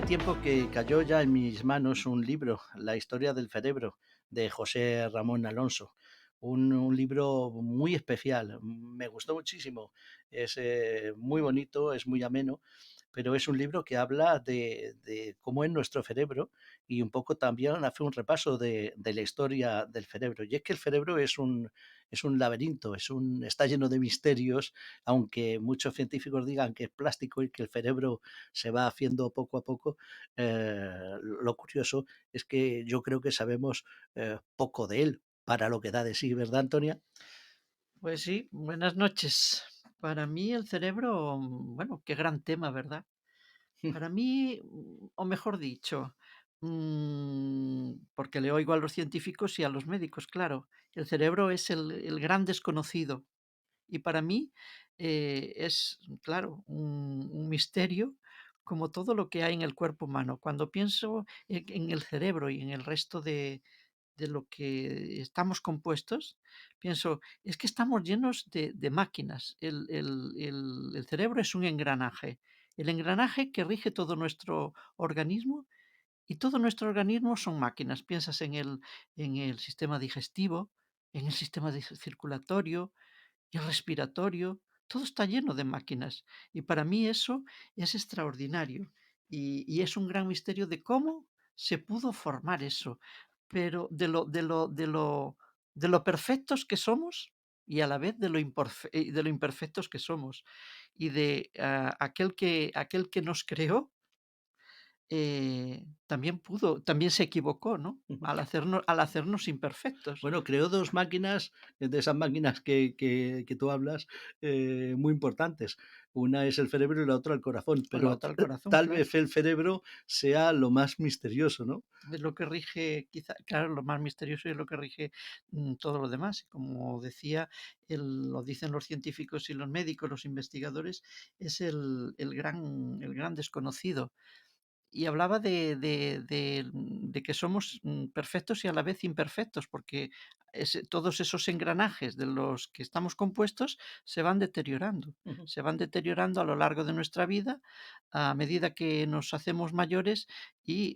tiempo que cayó ya en mis manos un libro, La historia del cerebro, de José Ramón Alonso. Un libro muy especial, me gustó muchísimo. Es muy bonito, es muy ameno, pero es un libro que habla de cómo es nuestro cerebro y un poco también hace un repaso de la historia del cerebro. Y es que el cerebro es un laberinto, está lleno de misterios, aunque muchos científicos digan que es plástico y que el cerebro se va haciendo poco a poco. Lo curioso es que yo creo que sabemos poco de él para lo que da de sí, ¿verdad, Antonia? Pues sí, buenas noches. Para mí el cerebro, bueno, qué gran tema, ¿verdad? Para mí, o mejor dicho, porque le oigo a los científicos y a los médicos, claro, el cerebro es el gran desconocido. Y para mí es, claro, un misterio como todo lo que hay en el cuerpo humano. Cuando pienso en el cerebro y en el resto de lo que estamos compuestos, pienso, es que estamos llenos de máquinas. El cerebro es un engranaje. El engranaje que rige todo nuestro organismo y todo nuestro organismo son máquinas. Piensas en el sistema digestivo, en el sistema circulatorio y el respiratorio. Todo está lleno de máquinas. Y para mí eso es extraordinario. Y es un gran misterio de cómo se pudo formar eso, pero de lo perfectos que somos y a la vez de lo imperfectos que somos. Y de aquel que nos creó, también se equivocó, ¿no? Al hacernos imperfectos. Bueno, creó 2 máquinas, de esas máquinas que tú hablas, muy importantes. Una es el cerebro y la otra el corazón, O la pero otra al corazón, tal claro. vez el cerebro sea lo más misterioso, ¿no? Es lo que rige, quizá, claro, lo más misterioso y es lo que rige todo lo demás. Y como decía, lo dicen los científicos y los médicos, los investigadores, es el gran desconocido. Y hablaba de que somos perfectos y a la vez imperfectos, porque todos esos engranajes de los que estamos compuestos Ujú. se van deteriorando a lo largo de nuestra vida a medida que nos hacemos mayores y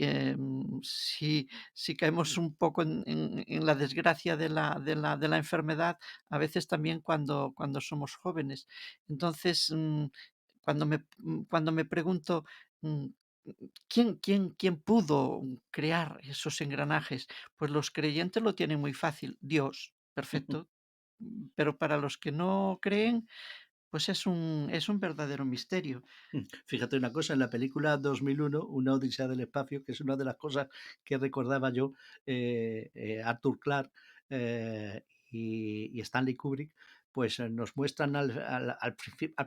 si caemos un poco en la desgracia de la enfermedad, a veces también cuando somos jóvenes. Entonces, cuando me pregunto, mm, ¿quién pudo crear esos engranajes? Pues los creyentes lo tienen muy fácil, Dios, perfecto. Pero para los que no creen, pues es un verdadero misterio. Fíjate una cosa, en la película 2001, Una odisea del espacio, que es una de las cosas que recordaba yo, Arthur Clarke, y Stanley Kubrick, pues, nos muestran al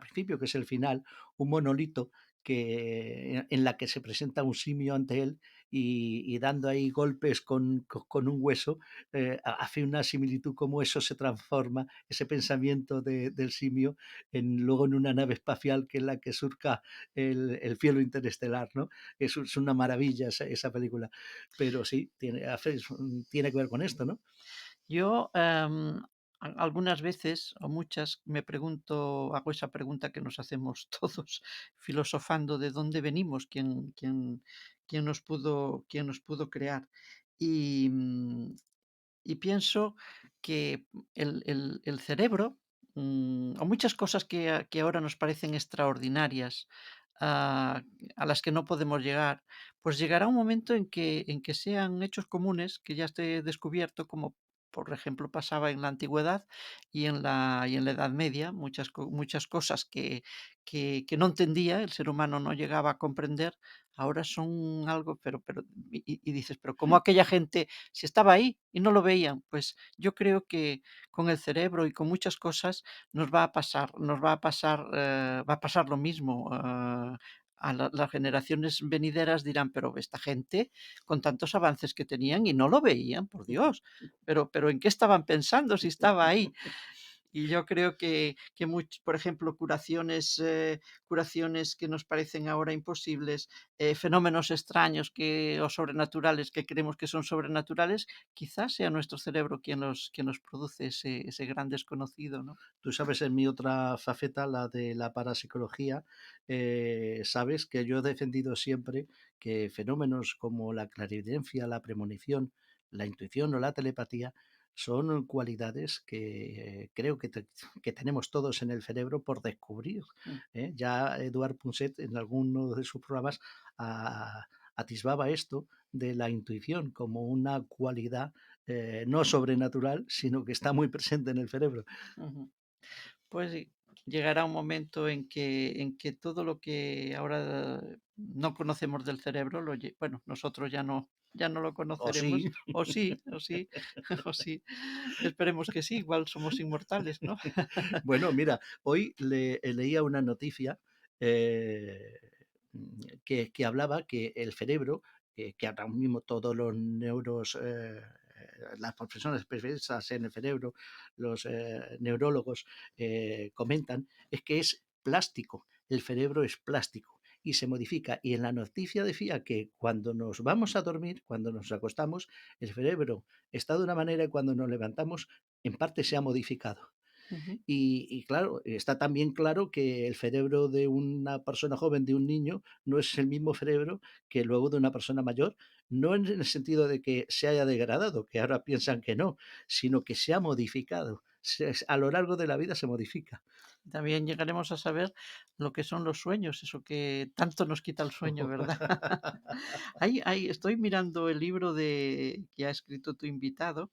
principio, que es el final, un monolito en la que se presenta un simio ante él y dando ahí golpes con un hueso, hace una similitud cómo eso se transforma, ese pensamiento del simio, luego en una nave espacial que es la que surca el cielo interestelar, ¿no? Es una maravilla esa película. Pero sí, tiene que ver con esto, ¿no? Yo, algunas veces, o muchas, me pregunto, hago esa pregunta que nos hacemos todos, filosofando de dónde venimos, quién nos pudo crear. Y, y pienso que el cerebro, o muchas cosas que ahora nos parecen extraordinarias, a, a las que no podemos llegar, pues llegará un momento en que sean hechos comunes, que ya esté descubierto, como por ejemplo pasaba en la antigüedad y en la Edad Media, muchas cosas que no entendía, el ser humano no llegaba a comprender, ahora son algo, y dices, pero ¿cómo aquella gente si estaba ahí y no lo veían? Pues yo creo que con el cerebro y con muchas cosas va a pasar lo mismo. A las generaciones venideras dirán, pero esta gente con tantos avances que tenían y no lo veían, por Dios, pero ¿en qué estaban pensando si estaba ahí? Y yo creo que por ejemplo, curaciones que nos parecen ahora imposibles, fenómenos extraños o sobrenaturales que creemos que son sobrenaturales, quizás sea nuestro cerebro quien los produce ese gran desconocido, ¿no? Tú sabes, en mi otra faceta, la de la parapsicología, sabes que yo he defendido siempre que fenómenos como la clarividencia, la premonición, la intuición o la telepatía son cualidades que creo que tenemos todos en el cerebro por descubrir. Mm, Ya Eduard Punset en alguno de sus programas atisbaba esto de la intuición como una cualidad no sobrenatural, sino que está muy presente en el cerebro. ujú. Pues sí, llegará un momento en que todo lo que ahora no conocemos del cerebro, bueno, nosotros ya no lo O sí. conoceremos, o sí, o sí. Esperemos que sí, igual somos inmortales, ¿no? Bueno, mira, hoy leía una noticia que hablaba que el cerebro, que ahora mismo todos los las personas especialistas en el cerebro, los neurólogos comentan, es que es plástico, el cerebro es plástico y se modifica. Y en la noticia decía que cuando nos vamos a dormir, cuando nos acostamos, el cerebro está de una manera y cuando nos levantamos, en parte se ha modificado. Ujú. Y claro, está también claro que el cerebro de una persona joven, de un niño, no es el mismo cerebro que luego de una persona mayor, no en el sentido de que se haya degradado, que ahora piensan que no, sino que se ha modificado. A lo largo de la vida se modifica. También llegaremos a saber lo que son los sueños, eso que tanto nos quita el sueño, ¿verdad? Estoy mirando el libro que ha escrito tu invitado.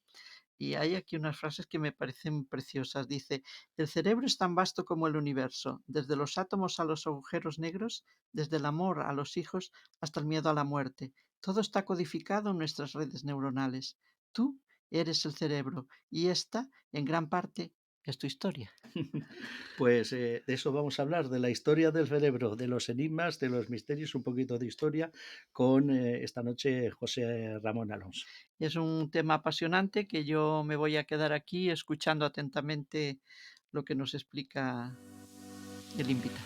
Y hay aquí unas frases que me parecen preciosas. Dice, el cerebro es tan vasto como el universo, desde los átomos a los agujeros negros, desde el amor a los hijos hasta el miedo a la muerte. Todo está codificado en nuestras redes neuronales. Tú eres el cerebro y esta, en gran parte, es tu historia. Pues de eso vamos a hablar, de la historia del cerebro, de los enigmas, de los misterios, un poquito de historia, con esta noche José Ramón Alonso. Es un tema apasionante que yo me voy a quedar aquí escuchando atentamente lo que nos explica el invitado.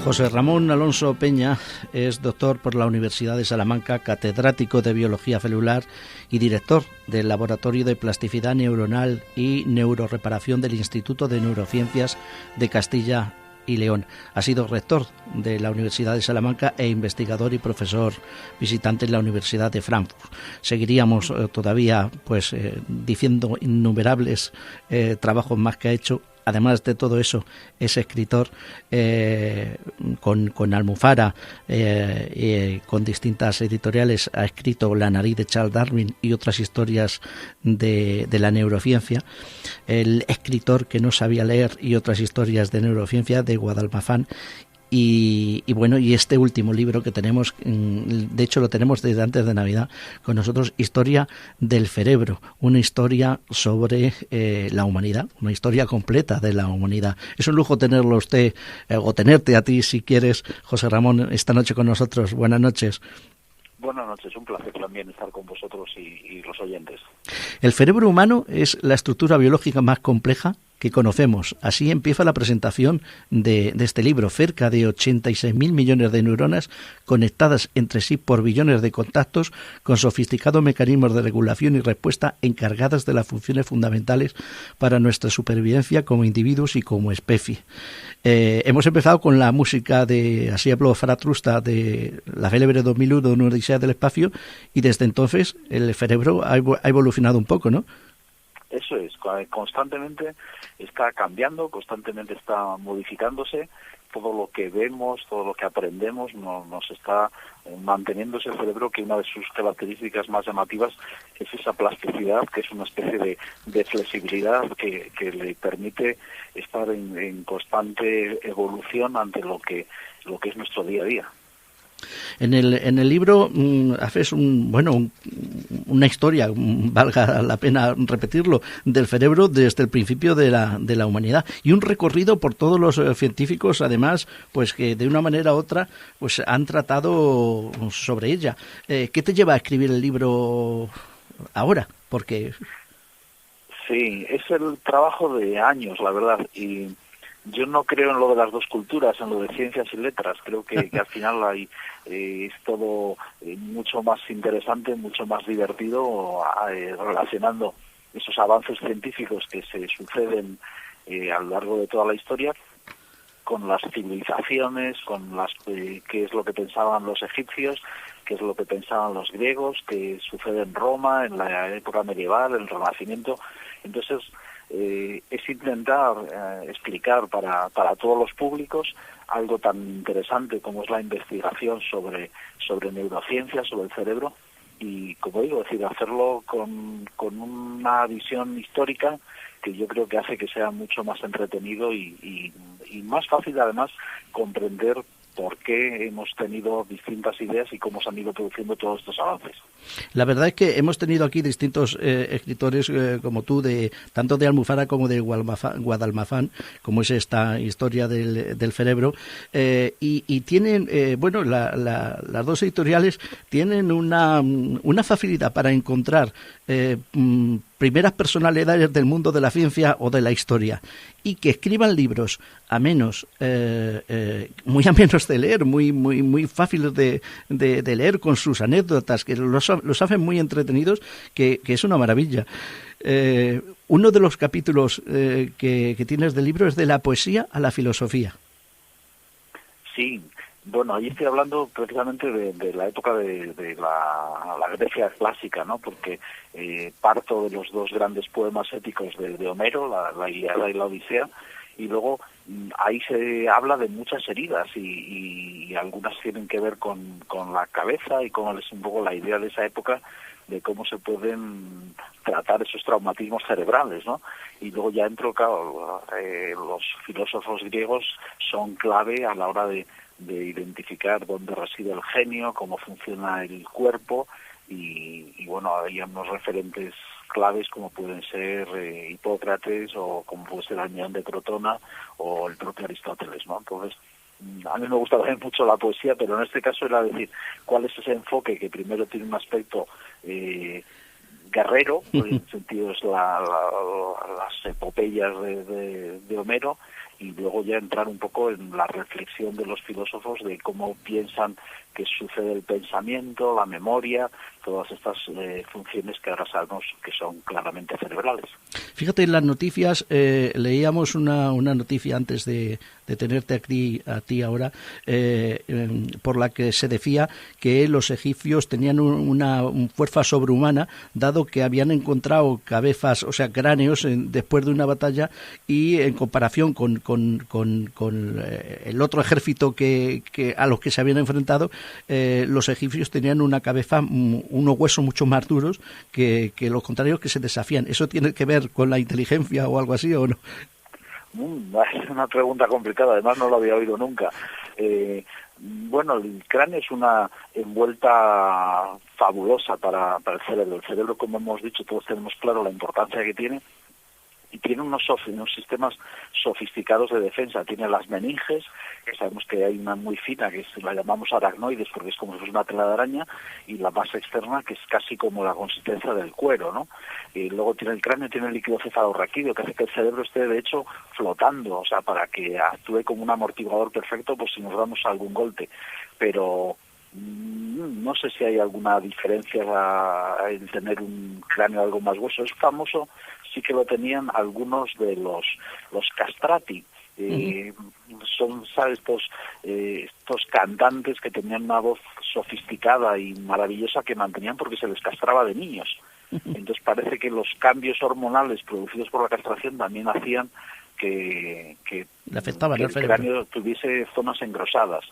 José Ramón Alonso Peña es doctor por la Universidad de Salamanca, catedrático de Biología Celular y director del Laboratorio de Plasticidad Neuronal y Neuroreparación del Instituto de Neurociencias de Castilla y León. Ha sido rector de la Universidad de Salamanca e investigador y profesor visitante en la Universidad de Frankfurt. Seguiríamos todavía diciendo innumerables trabajos más que ha hecho. Además de todo eso, es escritor con Almufara, con distintas editoriales. Ha escrito La nariz de Charles Darwin y otras historias de la neurociencia. El escritor que no sabía leer y otras historias de neurociencia, de Guadalmazán. Y este último libro que tenemos, de hecho lo tenemos desde antes de Navidad con nosotros, Historia del cerebro, una historia sobre la humanidad, una historia completa de la humanidad. Es un lujo tenerlo a usted, o tenerte a ti si quieres, José Ramón, esta noche con nosotros. Buenas noches. Buenas noches, un placer también estar con vosotros y los oyentes. El cerebro humano es la estructura biológica más compleja que conocemos. Así empieza la presentación de este libro. Cerca de 86.000 millones de neuronas conectadas entre sí por billones de contactos con sofisticados mecanismos de regulación y respuesta encargadas de las funciones fundamentales para nuestra supervivencia como individuos y como especie. Hemos empezado con la música de Así habló Zaratrusta, de la célebre 2001, Una odisea del espacio, y desde entonces el cerebro ha evolucionado un poco, ¿no? Eso es, constantemente está cambiando, constantemente está modificándose. Todo lo que vemos, todo lo que aprendemos nos está manteniendo ese cerebro, que una de sus características más llamativas es esa plasticidad, que es una especie de flexibilidad que le permite estar en constante evolución ante lo que es nuestro día a día. En el libro haces una historia, valga la pena repetirlo, del cerebro desde el principio de la humanidad, y un recorrido por todos los científicos, además, pues que de una manera u otra pues han tratado sobre ella. ¿Qué te lleva a escribir el libro ahora? Porque sí, es el trabajo de años, la verdad, y yo no creo en lo de las dos culturas, en lo de ciencias y letras. Creo que al final es todo mucho más interesante, mucho más divertido, relacionando esos avances científicos que se suceden a lo largo de toda la historia con las civilizaciones, con qué es lo que pensaban los egipcios, qué es lo que pensaban los griegos, qué sucede en Roma, en la época medieval, en el Renacimiento. Entonces, es intentar explicar para todos los públicos algo tan interesante como es la investigación sobre neurociencias, sobre el cerebro, y, como digo, es decir, hacerlo con una visión histórica que yo creo que hace que sea mucho más entretenido y más fácil, además, comprender por qué hemos tenido distintas ideas y cómo se han ido produciendo todos estos avances. La verdad es que hemos tenido aquí distintos escritores como tú, tanto de Almufara como de Guadalmazán, como es esta historia del cerebro, y tienen, las dos editoriales tienen una facilidad para encontrar primeras personalidades del mundo de la ciencia o de la historia, y que escriban libros muy amenos de leer, muy fáciles de leer, con sus anécdotas, que los hacen muy entretenidos, que es una maravilla. Uno de los capítulos que tienes del libro es de la poesía a la filosofía. Sí, bueno, ahí estoy hablando precisamente de la época de la Grecia clásica, ¿no? Porque parto de los dos grandes poemas épicos de Homero, la Ilíada y la Odisea, y luego ahí se habla de muchas heridas y algunas tienen que ver con la cabeza y cómo es un poco la idea de esa época de cómo se pueden tratar esos traumatismos cerebrales, ¿no? Y luego ya entro, claro, los filósofos griegos son clave a la hora de identificar dónde reside el genio, cómo funciona el cuerpo, y bueno, hay unos referentes claves como pueden ser Hipócrates, o como puede ser Almirón de Crotona, o el propio Aristóteles, ¿no? Entonces, a mí me gusta también mucho la poesía, pero en este caso era decir cuál es ese enfoque que primero tiene un aspecto guerrero, en el sentido es las epopeyas de Homero, y luego ya entrar un poco en la reflexión de los filósofos de cómo piensan que sucede el pensamiento, la memoria, todas estas funciones que ahora sabemos que son claramente cerebrales. Fíjate, en las noticias leíamos una noticia antes de tenerte a ti ahora, por la que se decía que los egipcios tenían una fuerza sobrehumana, dado que habían encontrado cabezas, o sea, cráneos después de una batalla, y en comparación con el otro ejército que a los que se habían enfrentado, los egipcios tenían una cabeza, unos huesos mucho más duros que los contrarios, que se desafían. ¿Eso tiene que ver con la inteligencia o algo así, o no? Es una pregunta complicada, además no lo había oído nunca. Bueno, el cráneo es una envuelta fabulosa para el cerebro. El cerebro, como hemos dicho, todos tenemos claro la importancia que tiene, y tiene unos sistemas sofisticados de defensa. Tiene las meninges, que sabemos que hay una muy fina, que la llamamos aracnoides, porque es como si fuese una tela de araña, y la más externa, que es casi como la consistencia del cuero, ¿no? Y luego tiene el cráneo, tiene el líquido cefalorraquídeo, que hace que el cerebro esté, de hecho, flotando, o sea, para que actúe como un amortiguador perfecto, pues si nos damos algún golpe. Pero no sé si hay alguna diferencia en tener un cráneo algo más grueso. Es famoso, sí que lo tenían algunos de los castrati. Son, ¿sabes? Estos cantantes que tenían una voz sofisticada y maravillosa, que mantenían porque se les castraba de niños. Entonces parece que los cambios hormonales producidos por la castración también hacían que el cráneo tuviese zonas engrosadas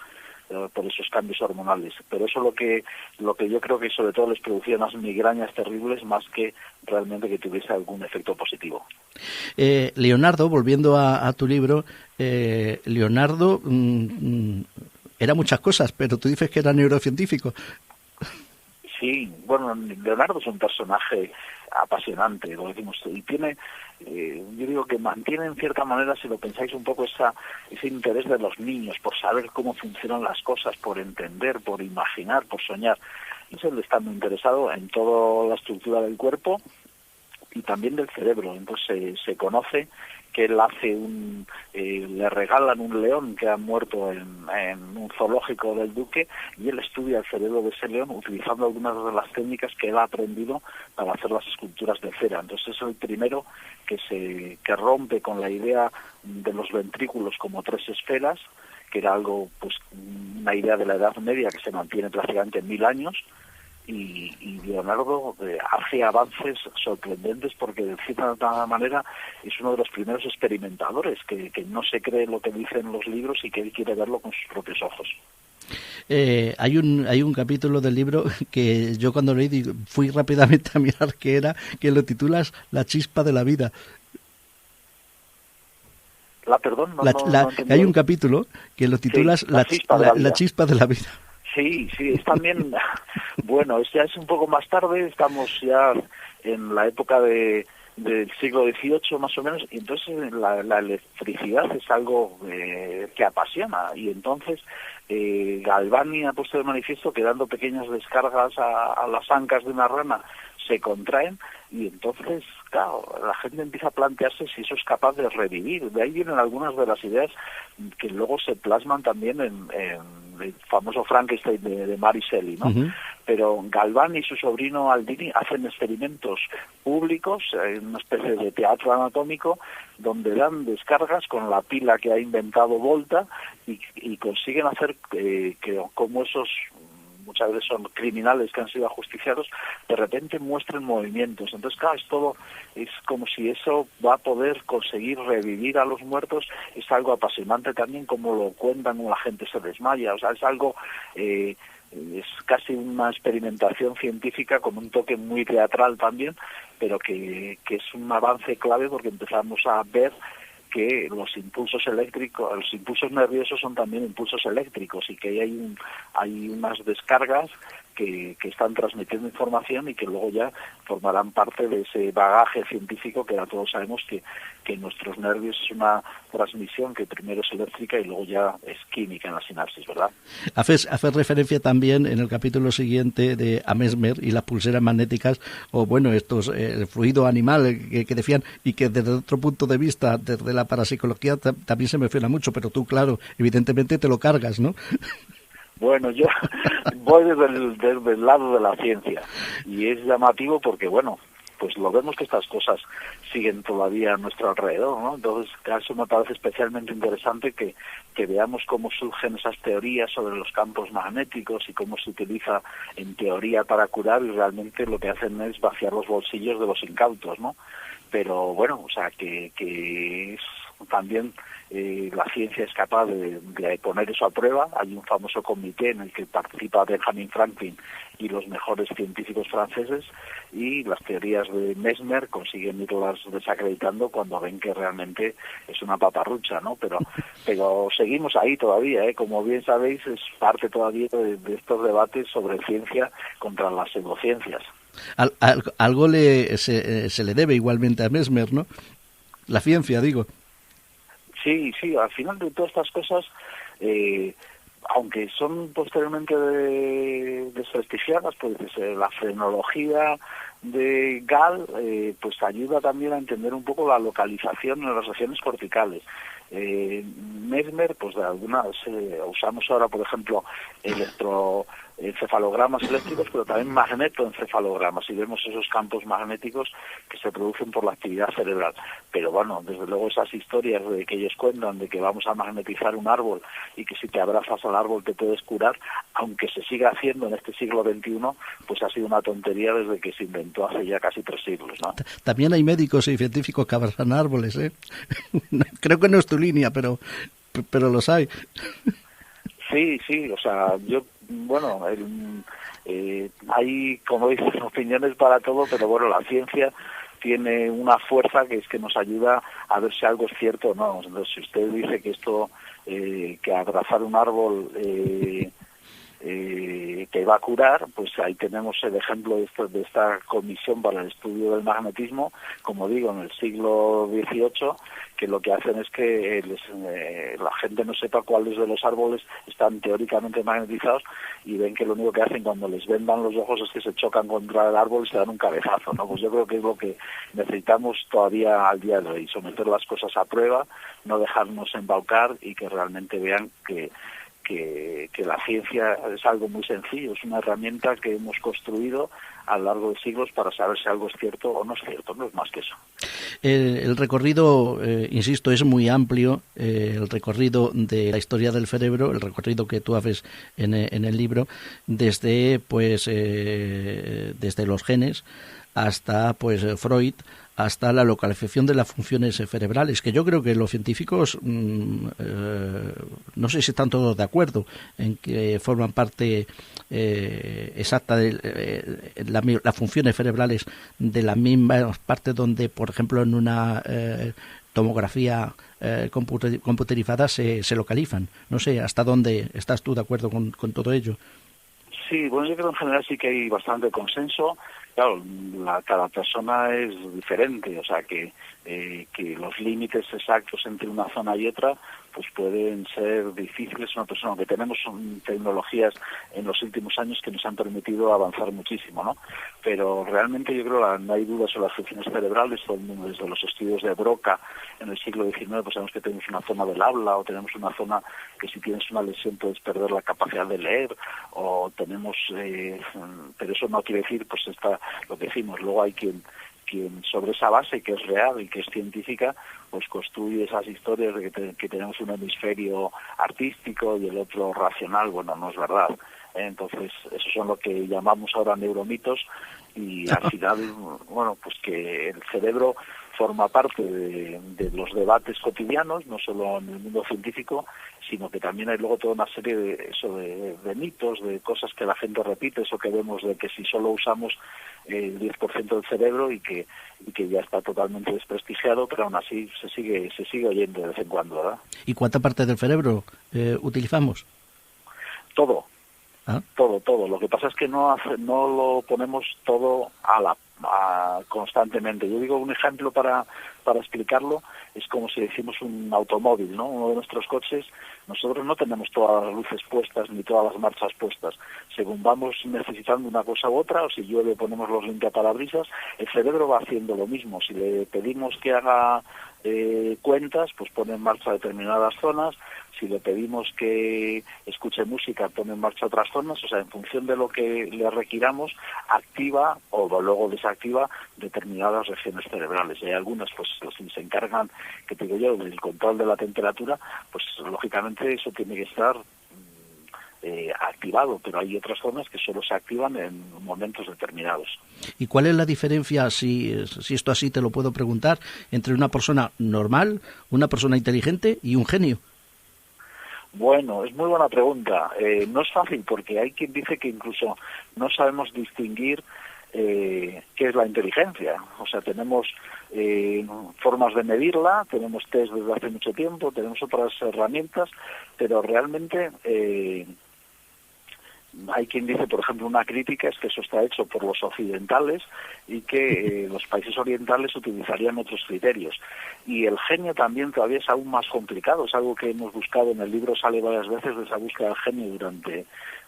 por esos cambios hormonales. Pero eso lo que yo creo que sobre todo les producía unas migrañas terribles, más que realmente que tuviese algún efecto positivo. Leonardo, volviendo a tu libro, Leonardo era muchas cosas, pero tú dices que era neurocientífico. Sí, bueno, Leonardo es un personaje apasionante, lo decimos, y tiene, yo digo que mantiene en cierta manera, si lo pensáis un poco, ese interés de los niños por saber cómo funcionan las cosas, por entender, por imaginar, por soñar. Entonces él está muy interesado en toda la estructura del cuerpo y también del cerebro. Entonces se conoce que él le regalan un león que ha muerto en un zoológico del Duque, y él estudia el cerebro de ese león utilizando algunas de las técnicas que él ha aprendido para hacer las esculturas de cera. Entonces es el primero que rompe con la idea de los ventrículos como tres esferas, que era algo, pues una idea de la Edad Media que se mantiene prácticamente 1000 años. Y Leonardo hace avances sorprendentes porque, de cierta manera, es uno de los primeros experimentadores que no se cree lo que dicen los libros y que él quiere verlo con sus propios ojos. Hay un capítulo del libro que yo cuando leí fui rápidamente a mirar qué era, que lo titulas La chispa de la vida. Hay un capítulo que lo titulas sí, la chispa de la vida. Sí, es también, bueno, ya es un poco más tarde, estamos ya en la época del siglo XVIII más o menos, y entonces la electricidad es algo que apasiona, y entonces Galvani ha puesto de manifiesto que dando pequeñas descargas a las ancas de una rana se contraen, y entonces, claro, la gente empieza a plantearse si eso es capaz de revivir. De ahí vienen algunas de las ideas que luego se plasman también en el famoso Frankenstein de Mary Shelley, ¿no? Uh-huh. Pero Galvani y su sobrino Aldini hacen experimentos públicos, una especie de teatro anatómico, donde dan descargas con la pila que ha inventado Volta y consiguen hacer que como esos, muchas veces son criminales que han sido ajusticiados, de repente muestren movimientos. Entonces, claro, es como si eso va a poder conseguir revivir a los muertos. Es algo apasionante también como lo cuentan, como la gente se desmaya. O sea, es algo, es casi una experimentación científica con un toque muy teatral también, pero que es un avance clave porque empezamos a ver que los impulsos eléctricos, los impulsos nerviosos son también impulsos eléctricos, y que hay unas descargas que están transmitiendo información y que luego ya formarán parte de ese bagaje científico que ya todos sabemos que nuestros nervios es una transmisión que primero es eléctrica y luego ya es química en la sinapsis, ¿verdad? Haces referencia también en el capítulo siguiente a Mesmer y las pulseras magnéticas, o bueno, el fluido animal que decían, y que desde otro punto de vista, desde la parapsicología, también se me suena mucho, pero tú, claro, evidentemente te lo cargas, ¿no? Bueno, yo voy desde el lado de la ciencia, y es llamativo porque, bueno, pues lo vemos que estas cosas siguen todavía a nuestro alrededor, ¿no? Entonces, eso me parece especialmente interesante que veamos cómo surgen esas teorías sobre los campos magnéticos y cómo se utiliza en teoría para curar, y realmente lo que hacen es vaciar los bolsillos de los incautos, ¿no? Pero bueno, o sea, que es también la ciencia es capaz de poner eso a prueba. Hay un famoso comité en el que participa Benjamin Franklin y los mejores científicos franceses, y las teorías de Mesmer consiguen irlas desacreditando cuando ven que realmente es una paparrucha, ¿no? Pero seguimos ahí todavía, como bien sabéis, es parte todavía de estos debates sobre ciencia contra las pseudociencias. Algo se le debe igualmente a Mesmer, ¿no? La ciencia, digo. Sí, al final de todas estas cosas, aunque son posteriormente desprestigiadas, pues la frenología de Gall pues ayuda también a entender un poco la localización en las regiones corticales. Mesmer, pues de algunas usamos ahora, por ejemplo, encefalogramas eléctricos, pero también magnetoencefalogramas, y vemos esos campos magnéticos que se producen por la actividad cerebral. Pero bueno, desde luego esas historias de que ellos cuentan de que vamos a magnetizar un árbol y que si te abrazas al árbol te puedes curar, aunque se siga haciendo en este siglo XXI, pues ha sido una tontería desde que se inventó hace ya casi 3 siglos, ¿no? También hay médicos y científicos que abrazan árboles, ¿eh? Creo que no es tu línea, pero los hay. Sí, o sea, hay, como dicen, opiniones para todo, pero bueno, la ciencia tiene una fuerza que es que nos ayuda a ver si algo es cierto o no. Entonces, si usted dice que esto, que abrazar un árbol que va a curar, pues ahí tenemos el ejemplo de esta comisión para el estudio del magnetismo, como digo, en el siglo XVIII, que lo que hacen es que la gente no sepa cuáles de los árboles están teóricamente magnetizados, y ven que lo único que hacen cuando les vendan los ojos es que se chocan contra el árbol y se dan un cabezazo, ¿no? Pues yo creo que es lo que necesitamos todavía al día de hoy, someter las cosas a prueba, no dejarnos embaucar y que realmente vean que la ciencia es algo muy sencillo, es una herramienta que hemos construido a lo largo de siglos para saber si algo es cierto o no es cierto, no es más que eso. El recorrido, insisto, es muy amplio, el recorrido de la historia del cerebro, el recorrido que tú haces en el libro, desde desde los genes hasta Freud, hasta la localización de las funciones cerebrales, que yo creo que los científicos no sé si están todos de acuerdo en que forman parte exacta de las funciones cerebrales de la misma parte donde, por ejemplo, en una tomografía computerizada se localizan. No sé, ¿hasta dónde estás tú de acuerdo con todo ello? Sí, bueno, yo creo que en general sí que hay bastante consenso. Claro, cada persona es diferente, o sea que los límites exactos entre una zona y otra pues pueden ser difíciles. Una persona que tenemos tecnologías en los últimos años que nos han permitido avanzar muchísimo, ¿no? Pero realmente yo creo que no hay dudas sobre las funciones cerebrales. Todo el mundo, desde los estudios de Broca en el siglo XIX, pues sabemos que tenemos una zona del habla, o tenemos una zona que si tienes una lesión puedes perder la capacidad de leer, o tenemos, pero eso no quiere decir, pues está lo que decimos. Luego hay quien sobre esa base que es real y que es científica, pues construye esas historias de que tenemos un hemisferio artístico y el otro racional. Bueno, no es verdad. Entonces, esos son lo que llamamos ahora neuromitos, y al final, bueno, pues que el cerebro forma parte de los debates cotidianos, no solo en el mundo científico, sino que también hay luego toda una serie de mitos, de cosas que la gente repite, eso que vemos de que si solo usamos el 10% del cerebro y que ya está totalmente desprestigiado, pero aún así se sigue oyendo de vez en cuando, ¿verdad? ¿Y cuánta parte del cerebro utilizamos? Todo. ¿Ah? Todo. Lo que pasa es que no lo ponemos todo constantemente. Yo digo un ejemplo para explicarlo, es como si decimos un automóvil, ¿no? Uno de nuestros coches, nosotros no tenemos todas las luces puestas ni todas las marchas puestas. Según vamos necesitando una cosa u otra, o si llueve ponemos los limpiaparabrisas, el cerebro va haciendo lo mismo. Si le pedimos que haga cuentas, pues pone en marcha determinadas zonas. Si le pedimos que escuche música, pone en marcha otras zonas. O sea, en función de lo que le requiramos, activa o luego desactiva determinadas regiones cerebrales. Y hay algunas, pues, si se encargan, que te digo yo, del control de la temperatura, pues lógicamente eso tiene que estar activado, pero hay otras zonas que solo se activan en momentos determinados. ¿Y cuál es la diferencia, si esto así te lo puedo preguntar, entre una persona normal, una persona inteligente y un genio? Bueno, es muy buena pregunta. No es fácil, porque hay quien dice que incluso no sabemos distinguir qué es la inteligencia. O sea, tenemos formas de medirla, tenemos test desde hace mucho tiempo, tenemos otras herramientas, pero realmente hay quien dice, por ejemplo, una crítica es que eso está hecho por los occidentales y que los países orientales utilizarían otros criterios. Y el genio también todavía es aún más complicado, es algo que hemos buscado en el libro, sale varias veces de esa búsqueda del genio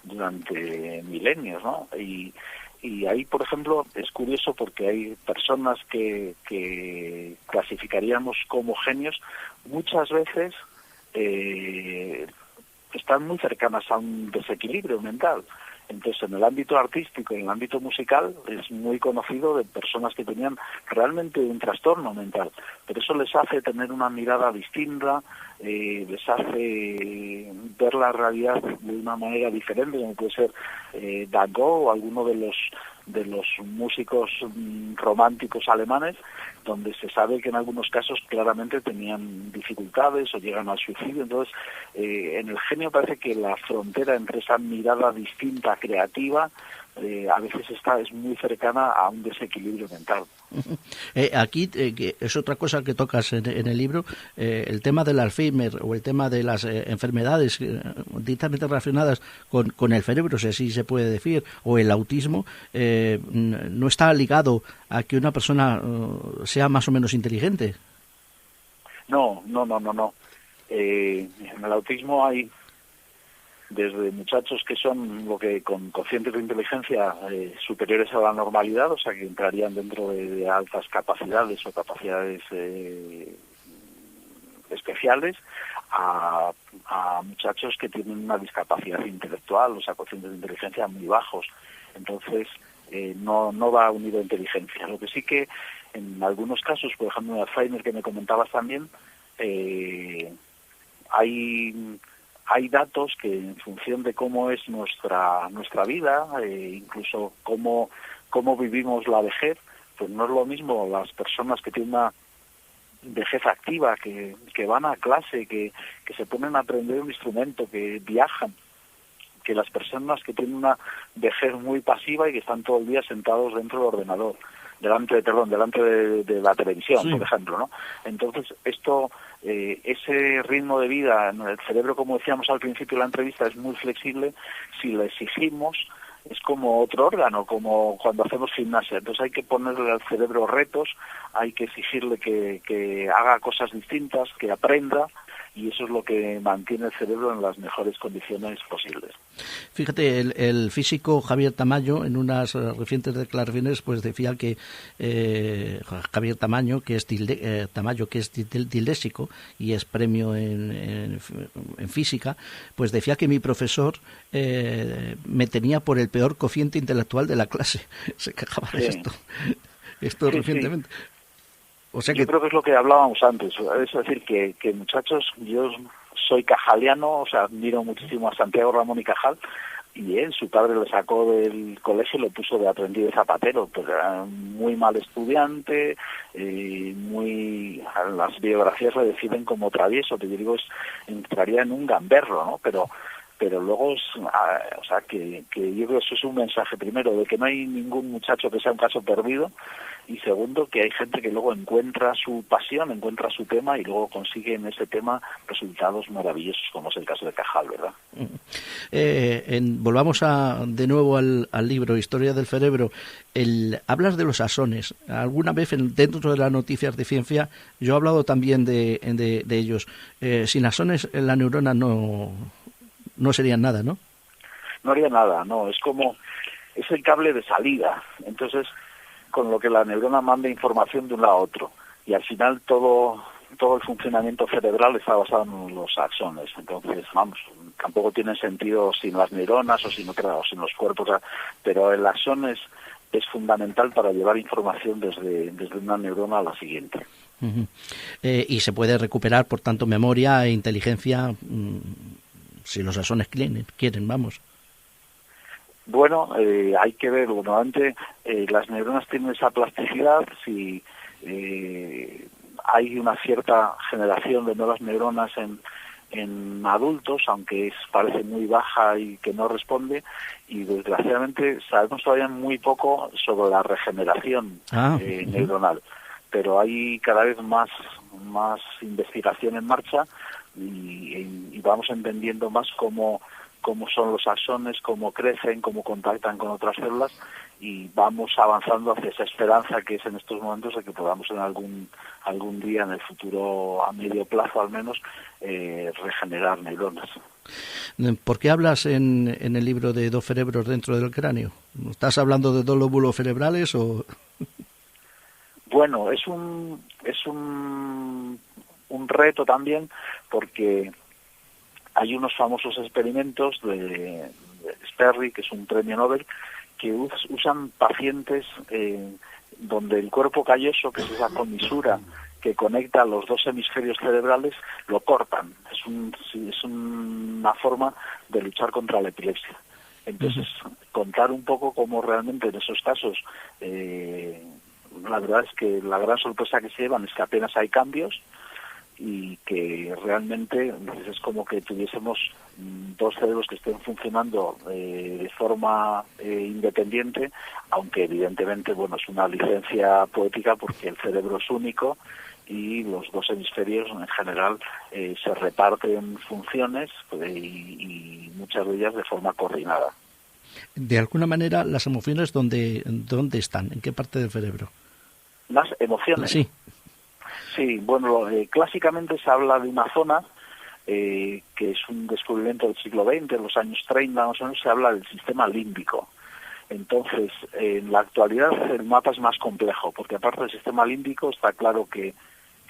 durante milenios, ¿no? Y ahí, por ejemplo, es curioso porque hay personas que clasificaríamos como genios, muchas veces están muy cercanas a un desequilibrio mental. Entonces, en el ámbito artístico y en el ámbito musical es muy conocido de personas que tenían realmente un trastorno mental, pero eso les hace tener una mirada distinta, les hace ver la realidad de una manera diferente, como puede ser Van Gogh o alguno de los músicos románticos alemanes, donde se sabe que en algunos casos claramente tenían dificultades o llegan al suicidio. Entonces, en el genio parece que la frontera entre esa mirada distinta, creativa, a veces es muy cercana a un desequilibrio mental. Aquí que es otra cosa que tocas en el libro, el tema del Alzheimer o el tema de las enfermedades directamente relacionadas con el cerebro, si así se puede decir, o el autismo, no está ligado a que una persona sea más o menos inteligente. No. En el autismo hay desde muchachos que son lo que con cocientes de inteligencia superiores a la normalidad, o sea que entrarían dentro de altas capacidades o capacidades especiales, a muchachos que tienen una discapacidad intelectual, o sea, cocientes de inteligencia muy bajos. Entonces, no va unido a inteligencia. Lo que sí que en algunos casos, por ejemplo en Alzheimer que me comentabas también, hay datos que en función de cómo es nuestra vida, incluso cómo vivimos la vejez, pues no es lo mismo las personas que tienen una vejez activa, que van a clase, que se ponen a aprender un instrumento, que viajan, que las personas que tienen una vejez muy pasiva y que están todo el día sentados dentro del ordenador, delante de la televisión, sí, por ejemplo, ¿no? Entonces, ese ritmo de vida, el cerebro, como decíamos al principio de la entrevista, es muy flexible. Si le exigimos, es como otro órgano, como cuando hacemos gimnasia. Entonces hay que ponerle al cerebro retos, hay que exigirle que haga cosas distintas, que aprenda, y eso es lo que mantiene el cerebro en las mejores condiciones posibles. Fíjate, el físico Javier Tamayo, en unas recientes declaraciones, pues decía que Javier Tamayo, que es disléxico y es premio en física, pues decía que mi profesor me tenía por el peor cociente intelectual de la clase. Se quejaba de esto sí, recientemente. Sí. O sea que... Yo creo que es lo que hablábamos antes, es decir, que muchachos, yo soy cajaliano, o sea, admiro muchísimo a Santiago Ramón y Cajal, y su padre lo sacó del colegio y lo puso de aprendiz de zapatero, pero era muy mal estudiante, las biografías le definen como travieso, que yo digo, entraría en un gamberro, ¿no? Pero luego o sea que yo creo que eso es un mensaje, primero, de que no hay ningún muchacho que sea un caso perdido, y segundo, que hay gente que luego encuentra su pasión, encuentra su tema y luego consigue en ese tema resultados maravillosos, como es el caso de Cajal, ¿verdad? Volvamos de nuevo al libro Historia del cerebro. Hablas de los axones. Alguna vez dentro de las noticias de ciencia yo he hablado también de ellos. Sin axones la neurona no serían nada, ¿no? No haría nada, no. Es el cable de salida. Entonces, con lo que la neurona manda información de un lado a otro. Y al final todo el funcionamiento cerebral está basado en los axones. Entonces, tampoco tiene sentido sin las neuronas o sin los cuerpos. Pero el axón es fundamental para llevar información desde una neurona a la siguiente. Uh-huh. Y se puede recuperar, por tanto, memoria e inteligencia si los axones quieren, vamos. Bueno, hay que ver, normalmente las neuronas tienen esa plasticidad, si hay una cierta generación de nuevas neuronas en adultos, aunque parece muy baja y que no responde, y desgraciadamente sabemos todavía muy poco sobre la regeneración neuronal, pero hay cada vez más investigación en marcha y vamos entendiendo más cómo son los axones, cómo crecen, cómo contactan con otras células, y vamos avanzando hacia esa esperanza que es en estos momentos de que podamos en algún día, en el futuro a medio plazo al menos, regenerar neuronas. ¿Por qué hablas en el libro de dos cerebros dentro del cráneo? ¿Estás hablando de dos lóbulos cerebrales o...? Bueno, es un reto también, porque hay unos famosos experimentos de Sperry, que es un premio Nobel, que usan pacientes donde el cuerpo calloso, que es esa comisura que conecta los dos hemisferios cerebrales, lo cortan. Es una forma de luchar contra la epilepsia. Entonces, contar un poco cómo realmente en esos casos, la verdad es que la gran sorpresa que se llevan es que apenas hay cambios, y que realmente es como que tuviésemos dos cerebros que estén funcionando de forma independiente, aunque evidentemente, bueno, es una licencia poética porque el cerebro es único y los dos hemisferios en general se reparten funciones y muchas de ellas de forma coordinada. De alguna manera, las emociones, ¿dónde están? ¿En qué parte del cerebro? Las emociones. Sí. Sí, bueno, clásicamente se habla de una zona que es un descubrimiento del siglo XX, en los años 30 más o menos, se habla del sistema límbico. Entonces, en la actualidad el mapa es más complejo, porque aparte del sistema límbico está claro que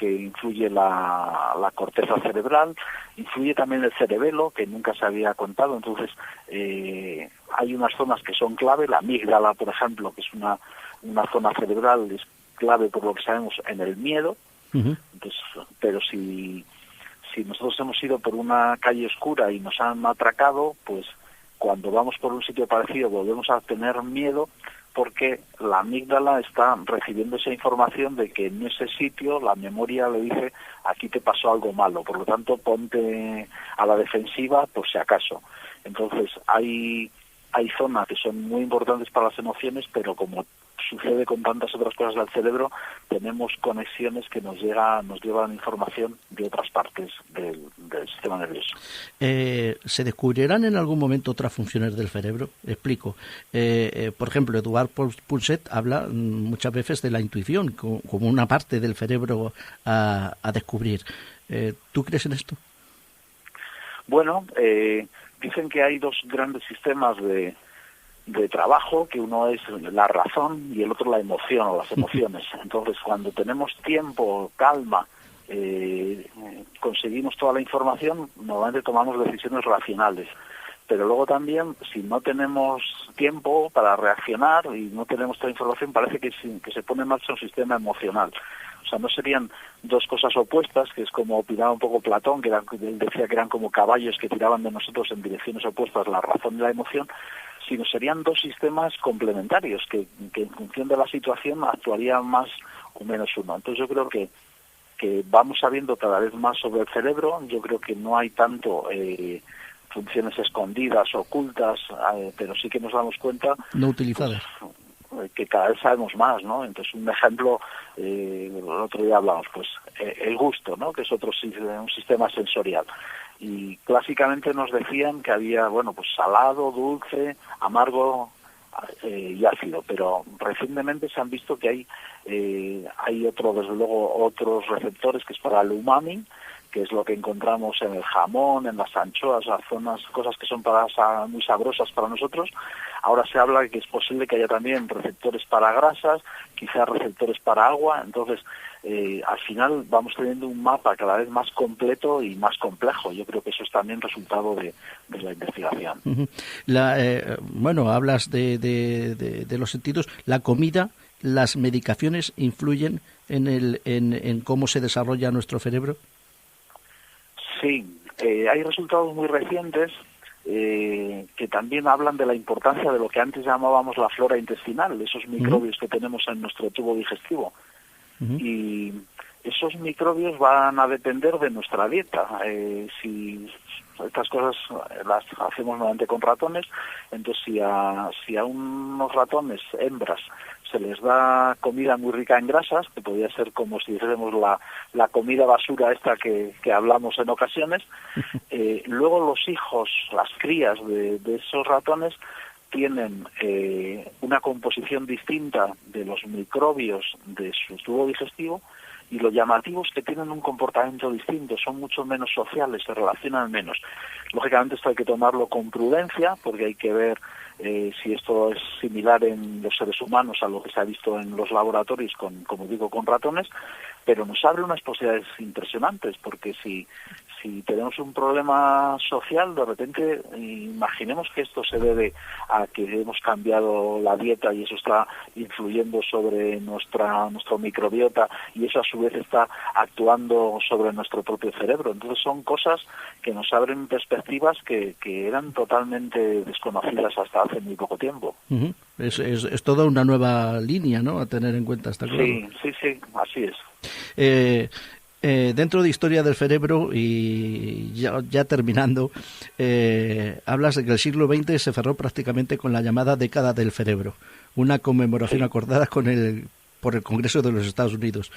influye la corteza cerebral, influye también el cerebelo, que nunca se había contado. Entonces, hay unas zonas que son clave, la amígdala, por ejemplo, que es una zona cerebral, es clave por lo que sabemos en el miedo. Entonces, pero si nosotros hemos ido por una calle oscura y nos han atracado, pues cuando vamos por un sitio parecido volvemos a tener miedo, porque la amígdala está recibiendo esa información de que en ese sitio la memoria le dice aquí te pasó algo malo, por lo tanto ponte a la defensiva por si acaso. Entonces hay zonas que son muy importantes para las emociones, pero como sucede con tantas otras cosas del cerebro, tenemos conexiones que nos llevan información de otras partes del sistema nervioso. ¿Se descubrirán en algún momento otras funciones del cerebro? Explico. Por ejemplo, Eduard Punset habla muchas veces de la intuición como una parte del cerebro a descubrir. ¿Tú crees en esto? Bueno, dicen que hay dos grandes sistemas de trabajo, que uno es la razón y el otro la emoción o las emociones. Entonces, cuando tenemos tiempo, calma, conseguimos toda la información, normalmente tomamos decisiones racionales. Pero luego también, si no tenemos tiempo para reaccionar y no tenemos toda la información, parece que se pone en marcha un sistema emocional. O sea, no serían dos cosas opuestas, que es como opinaba un poco Platón, él decía que eran como caballos que tiraban de nosotros en direcciones opuestas, la razón y la emoción, sino serían dos sistemas complementarios que en función de la situación actuarían más o menos uno. Entonces yo creo que vamos sabiendo cada vez más sobre el cerebro. Yo creo que no hay tanto funciones escondidas, ocultas, pero sí que nos damos cuenta no utilizadas, pues, que cada vez sabemos más, ¿no? Entonces un ejemplo, el otro día hablamos, pues el gusto, ¿no? Que es un sistema sensorial. Y clásicamente nos decían que había, bueno, pues salado, dulce, amargo y ácido, pero recientemente se han visto que hay desde luego otros receptores que es para el umami, que es lo que encontramos en el jamón, en las anchoas, las cosas que son muy sabrosas para nosotros. Ahora se habla de que es posible que haya también receptores para grasas, quizás receptores para agua. Entonces, al final vamos teniendo un mapa cada vez más completo y más complejo. Yo creo que eso es también resultado de la investigación. Bueno, hablas de los sentidos. La comida, las medicaciones influyen en cómo se desarrolla nuestro cerebro. Sí, hay resultados muy recientes que también hablan de la importancia de lo que antes llamábamos la flora intestinal, esos microbios que tenemos en nuestro tubo digestivo. Y esos microbios van a depender de nuestra dieta. Si estas cosas las hacemos normalmente con ratones, entonces si a unos ratones hembras se les da comida muy rica en grasas, que podría ser como si dijéramos la comida basura esta que hablamos en ocasiones, luego los hijos, las crías de esos ratones tienen una composición distinta de los microbios de su tubo digestivo, y lo llamativo es que tienen un comportamiento distinto, son mucho menos sociales, se relacionan menos. Lógicamente esto hay que tomarlo con prudencia, porque hay que ver si esto es similar en los seres humanos a lo que se ha visto en los laboratorios como digo, con ratones, pero nos abre unas posibilidades impresionantes, porque si tenemos un problema social, de repente imaginemos que esto se debe a que hemos cambiado la dieta y eso está influyendo sobre nuestro microbiota, y eso a su vez está actuando sobre nuestro propio cerebro. Entonces son cosas que nos abren perspectivas que eran totalmente desconocidas hasta hace muy poco tiempo. Es toda una nueva línea, ¿no?, a tener en cuenta, está claro. Sí, así es. Dentro de Historia del Cerebro, y ya terminando, hablas de que el siglo XX se cerró prácticamente con la llamada década del cerebro, una conmemoración acordada por el Congreso de los Estados Unidos.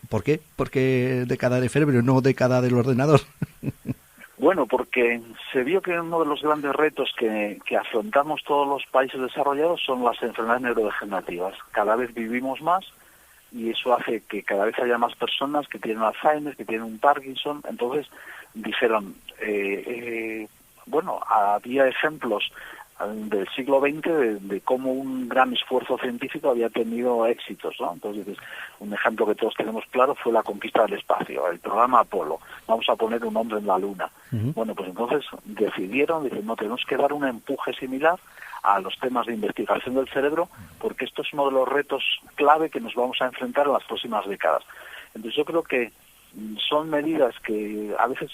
¿Por qué? ¿Por qué década del cerebro, no década del ordenador? Bueno, porque se vio que uno de los grandes retos que afrontamos todos los países desarrollados son las enfermedades neurodegenerativas. Cada vez vivimos más y eso hace que cada vez haya más personas que tienen Alzheimer, que tienen un Parkinson. Entonces dijeron, bueno, había ejemplos del siglo XX de cómo un gran esfuerzo científico había tenido éxitos, ¿no? Entonces, un ejemplo que todos tenemos claro fue la conquista del espacio, el programa Apolo. Vamos a poner un hombre en la Luna. Bueno, pues entonces dicen, no, tenemos que dar un empuje similar a los temas de investigación del cerebro, porque esto es uno de los retos clave que nos vamos a enfrentar en las próximas décadas. Entonces yo creo que son medidas que a veces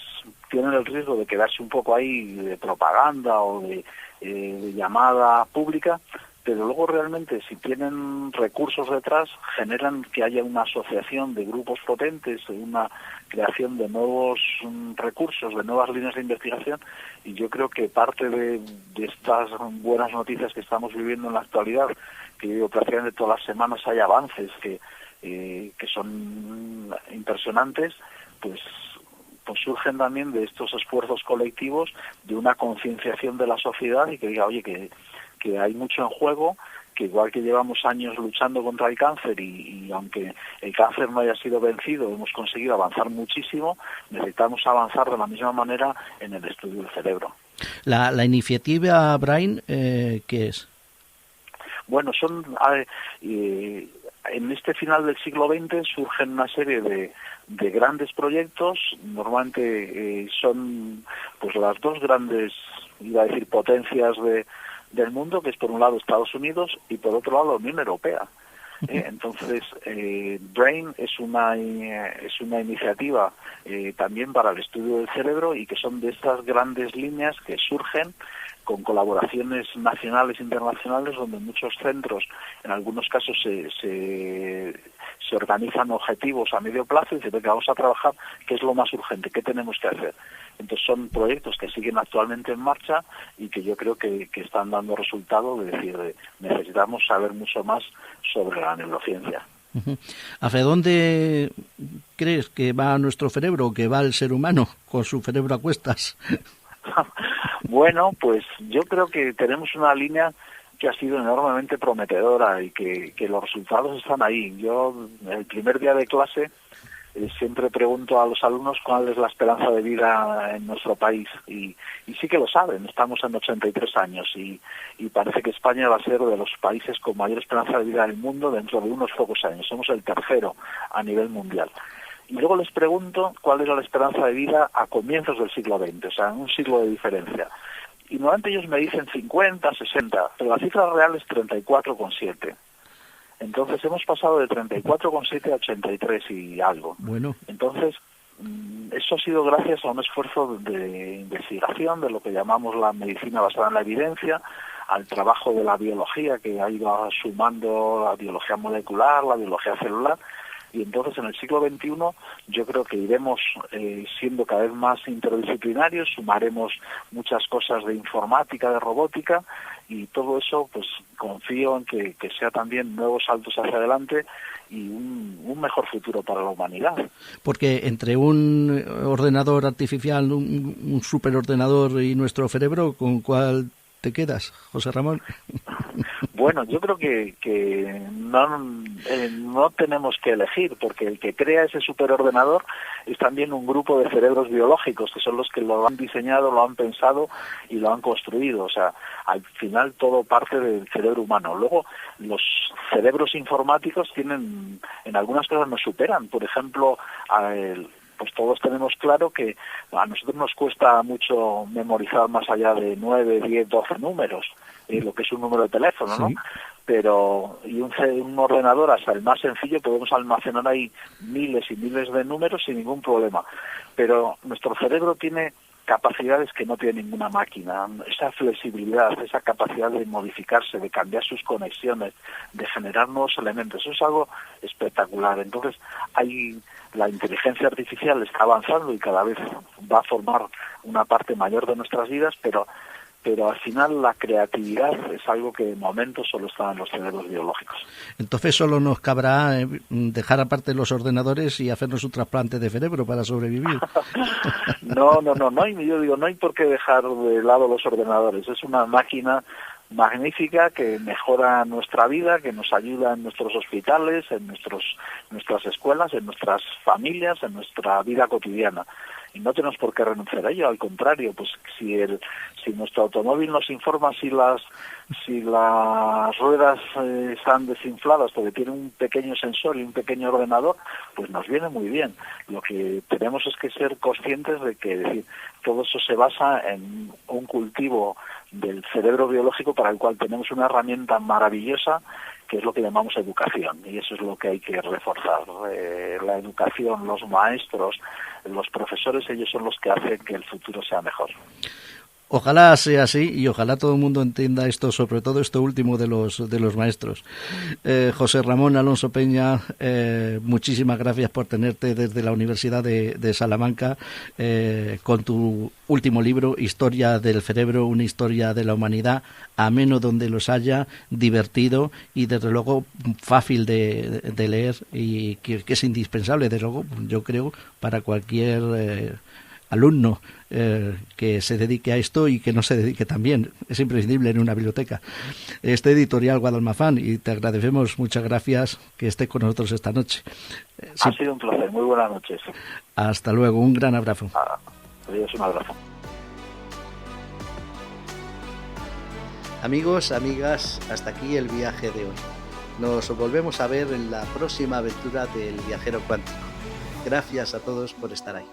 tienen el riesgo de quedarse un poco ahí de propaganda o de llamada pública, pero luego realmente si tienen recursos detrás generan que haya una asociación de grupos potentes, una creación de nuevos recursos, de nuevas líneas de investigación, y yo creo que parte de estas buenas noticias que estamos viviendo en la actualidad, que yo digo, prácticamente todas las semanas hay avances que son impresionantes, pues surgen también de estos esfuerzos colectivos, de una concienciación de la sociedad y que diga, oye, que hay mucho en juego, que igual que llevamos años luchando contra el cáncer y aunque el cáncer no haya sido vencido, hemos conseguido avanzar muchísimo, necesitamos avanzar de la misma manera en el estudio del cerebro. La iniciativa Brain, ¿qué es? Bueno, en este final del siglo XX surgen una serie de grandes proyectos. Normalmente son pues las dos grandes, iba a decir, potencias del mundo, que es por un lado Estados Unidos y por otro lado la Unión Europea. Entonces, Brain es una iniciativa también para el estudio del cerebro y que son de estas grandes líneas que surgen con colaboraciones nacionales e internacionales, donde muchos centros, en algunos casos, se organizan objetivos a medio plazo y dicen, venga, vamos a trabajar qué es lo más urgente, qué tenemos que hacer. Entonces son proyectos que siguen actualmente en marcha y que yo creo que están dando resultado, de decir, necesitamos saber mucho más sobre la neurociencia. ¿Hacia dónde crees que va nuestro cerebro, que va el ser humano con su cerebro a cuestas? Bueno, pues yo creo que tenemos una línea que ha sido enormemente prometedora y que los resultados están ahí. Yo, el primer día de clase, siempre pregunto a los alumnos cuál es la esperanza de vida en nuestro país y sí que lo saben, estamos en 83 años y parece que España va a ser de los países con mayor esperanza de vida del mundo dentro de unos pocos años. Somos el tercero a nivel mundial. Y luego les pregunto cuál era la esperanza de vida a comienzos del siglo XX, o sea, un siglo de diferencia. Y normalmente ellos me dicen 50, 60, pero la cifra real es 34,7. Entonces hemos pasado de 34,7 a 83 y algo. Bueno. Entonces, eso ha sido gracias a un esfuerzo de investigación de lo que llamamos la medicina basada en la evidencia, al trabajo de la biología que ha ido sumando la biología molecular, la biología celular. Y entonces en el siglo XXI yo creo que iremos siendo cada vez más interdisciplinarios, sumaremos muchas cosas de informática, de robótica, y todo eso pues confío en que sea también nuevos saltos hacia adelante y un mejor futuro para la humanidad. Porque entre un ordenador artificial, un superordenador y nuestro cerebro, ¿con cuál te quedas, José Ramón? Bueno, yo creo que no tenemos que elegir, porque el que crea ese superordenador es también un grupo de cerebros biológicos, que son los que lo han diseñado, lo han pensado y lo han construido. O sea, al final todo parte del cerebro humano. Luego, los cerebros informáticos tienen, en algunas cosas nos superan. Por ejemplo, pues todos tenemos claro que a nosotros nos cuesta mucho memorizar más allá de 9, 10, 12 números, lo que es un número de teléfono, ¿no? Sí. Pero un ordenador, hasta el más sencillo, podemos almacenar ahí miles y miles de números sin ningún problema. Pero nuestro cerebro tiene capacidades que no tiene ninguna máquina, esa flexibilidad, esa capacidad de modificarse, de cambiar sus conexiones, de generar nuevos elementos. Eso es algo espectacular. Entonces, la inteligencia artificial está avanzando y cada vez va a formar una parte mayor de nuestras vidas, pero al final la creatividad es algo que de momento solo está en los cerebros biológicos. Entonces solo nos cabrá dejar aparte los ordenadores y hacernos un trasplante de cerebro para sobrevivir. No, yo digo, no hay por qué dejar de lado los ordenadores. Es una máquina magnífica que mejora nuestra vida, que nos ayuda en nuestros hospitales, en nuestras escuelas, en nuestras familias, en nuestra vida cotidiana. Y no tenemos por qué renunciar a ello, al contrario, pues si nuestro automóvil nos informa si las ruedas están desinfladas porque tiene un pequeño sensor y un pequeño ordenador, pues nos viene muy bien. Lo que tenemos es que ser conscientes de que, decir, todo eso se basa en un cultivo del cerebro biológico para el cual tenemos una herramienta maravillosa que es lo que llamamos educación, y eso es lo que hay que reforzar. La educación, los maestros, los profesores, ellos son los que hacen que el futuro sea mejor. Ojalá sea así y ojalá todo el mundo entienda esto, sobre todo esto último de los maestros. José Ramón Alonso Peña, muchísimas gracias por tenerte desde la Universidad de Salamanca con tu último libro, Historia del Cerebro, una historia de la humanidad, ameno donde los haya, divertido y desde luego fácil de leer y que es indispensable, desde luego, yo creo, para cualquier alumno que se dedique a esto y que no se dedique también. Es imprescindible en una biblioteca. Este editorial Guadalmazán, y te agradecemos, muchas gracias que estés con nosotros esta noche. Ha sido un placer, muy buenas noches. Hasta luego, un gran abrazo. Adiós, un abrazo. Amigos, amigas, hasta aquí el viaje de hoy. Nos volvemos a ver en la próxima aventura del viajero cuántico. Gracias a todos por estar ahí.